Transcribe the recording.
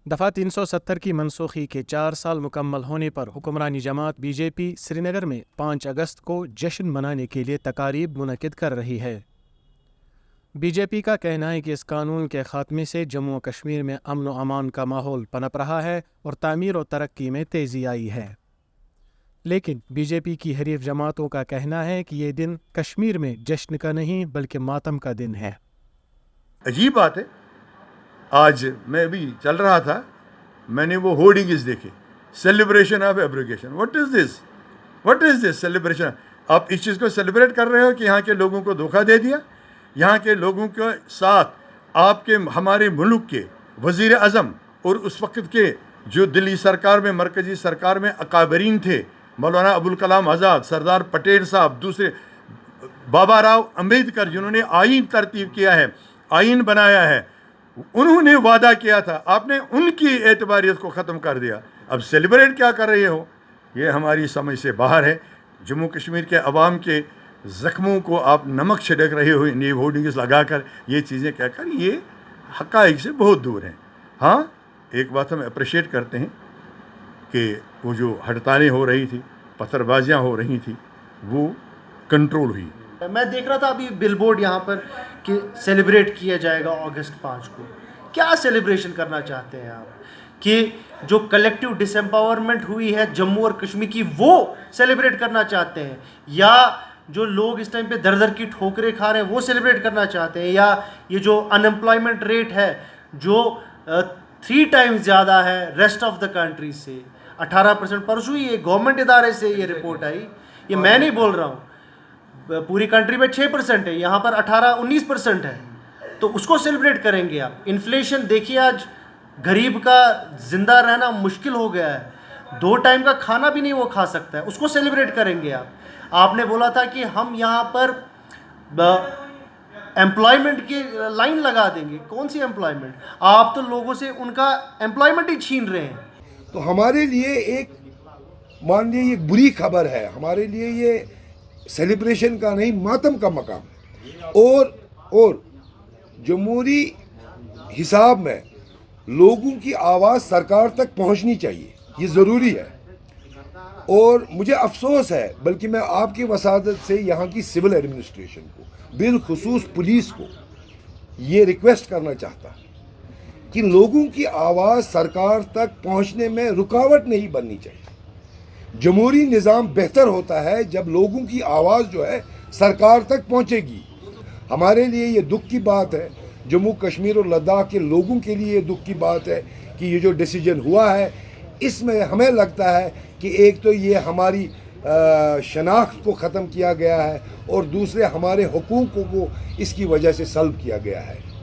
دفعہ 370 کی منسوخی کے 4 سال مکمل ہونے پر حکمرانی جماعت بی جے پی سری نگر میں 5 اگست کو جشن منانے کے لیے تقاریب منعقد کر رہی ہے۔ بی جے پی کا کہنا ہے کہ اس قانون کے خاتمے سے جموں و کشمیر میں امن و امان کا ماحول پنپ رہا ہے اور تعمیر و ترقی میں تیزی آئی ہے، لیکن بی جے پی کی حریف جماعتوں کا کہنا ہے کہ یہ دن کشمیر میں جشن کا نہیں بلکہ ماتم کا دن ہے۔ عجیب بات ہے، آج میں بھی چل رہا تھا، میں نے وہ ہورڈنگز دیکھے، celebration of abrogation. What is this celebration? آپ اس چیز کو سیلیبریٹ کر رہے ہو کہ یہاں کے لوگوں کو دھوکہ دے دیا؟ یہاں کے لوگوں کے ساتھ آپ کے ہمارے ملک کے وزیر اعظم اور اس وقت کے جو دلی سرکار میں مرکزی سرکار میں اکابرین تھے، مولانا ابوالکلام آزاد، سردار پٹیل صاحب، دوسرے بابا راؤ امبیڈکر جنہوں نے آئین ترتیب کیا ہے، آئین بنایا ہے، انہوں نے وعدہ کیا تھا، آپ نے ان کی اعتباریت کو ختم کر دیا۔ اب سیلیبریٹ کیا کر رہے ہو؟ یہ ہماری سمجھ سے باہر ہے۔ جموں کشمیر کے عوام کے زخموں کو آپ نمک چھڑک رہے ہو، یہ ہورڈنگز لگا کر، یہ چیزیں کہہ کر، یہ حقائق سے بہت دور ہیں۔ ہاں، ایک بات ہم اپریشیٹ کرتے ہیں کہ وہ جو ہڑتالیں ہو رہی تھی، پتھر بازیاں ہو رہی تھیں، وہ کنٹرول ہوئی۔ میں دیکھ رہا تھا ابھی بل بورڈ یہاں پر کہ سیلیبریٹ کیا جائے گا اگست 5 کو۔ کیا سیلیبریشن کرنا چاہتے ہیں آپ؟ کہ جو کلیکٹیو ڈس امپاورمنٹ ہوئی ہے جموں اور کشمیر کی، وہ سیلیبریٹ کرنا چاہتے ہیں؟ یا جو لوگ اس ٹائم پہ در در کی ٹھوکریں کھا رہے ہیں وہ سیلیبریٹ کرنا چاہتے ہیں؟ یا یہ جو ان امپلائمنٹ ریٹ ہے جو 3 ٹائمز زیادہ ہے ریسٹ آف دا کنٹری سے، 18%، پرسوں یہ گورنمنٹ ادارے سے یہ رپورٹ آئی، یہ میں نہیں بول رہا ہوں، پوری کنٹری میں 6% ہے، یہاں پر 18-19% ہے، تو اس کو سیلیبریٹ کریں گے آپ؟ انفلیشن دیکھیے، آج غریب کا زندہ رہنا مشکل ہو گیا ہے، 2 ٹائم کا کھانا بھی نہیں وہ کھا سکتا ہے، اس کو سیلیبریٹ کریں گے آپ؟ آپ نے بولا تھا کہ ہم یہاں پر امپلائمنٹ کی لائن لگا دیں گے، کون سی امپلائمنٹ؟ آپ تو لوگوں سے ان کا امپلائمنٹ ہی چھین رہے ہیں۔ تو ہمارے لیے ایک مان لیے یہ بری خبر ہے، ہمارے لیے یہ سیلیبریشن کا نہیں ماتم کا مقام ہے۔ اور جمہوری حساب میں لوگوں کی آواز سرکار تک پہنچنی چاہیے، یہ ضروری ہے۔ اور مجھے افسوس ہے، بلکہ میں آپ کی وسادت سے یہاں کی سول ایڈمنسٹریشن کو، بالخصوص پولیس کو، یہ ریکویسٹ کرنا چاہتا کہ لوگوں کی آواز سرکار تک پہنچنے میں رکاوٹ نہیں بننی چاہیے۔ جمہوری نظام بہتر ہوتا ہے جب لوگوں کی آواز جو ہے سرکار تک پہنچے گی۔ ہمارے لیے یہ دکھ کی بات ہے، جموں کشمیر اور لداخ کے لوگوں کے لیے یہ دکھ کی بات ہے کہ یہ جو ڈیسیجن ہوا ہے، اس میں ہمیں لگتا ہے کہ ایک تو یہ ہماری شناخت کو ختم کیا گیا ہے، اور دوسرے ہمارے حقوق کو اس کی وجہ سے سلب کیا گیا ہے۔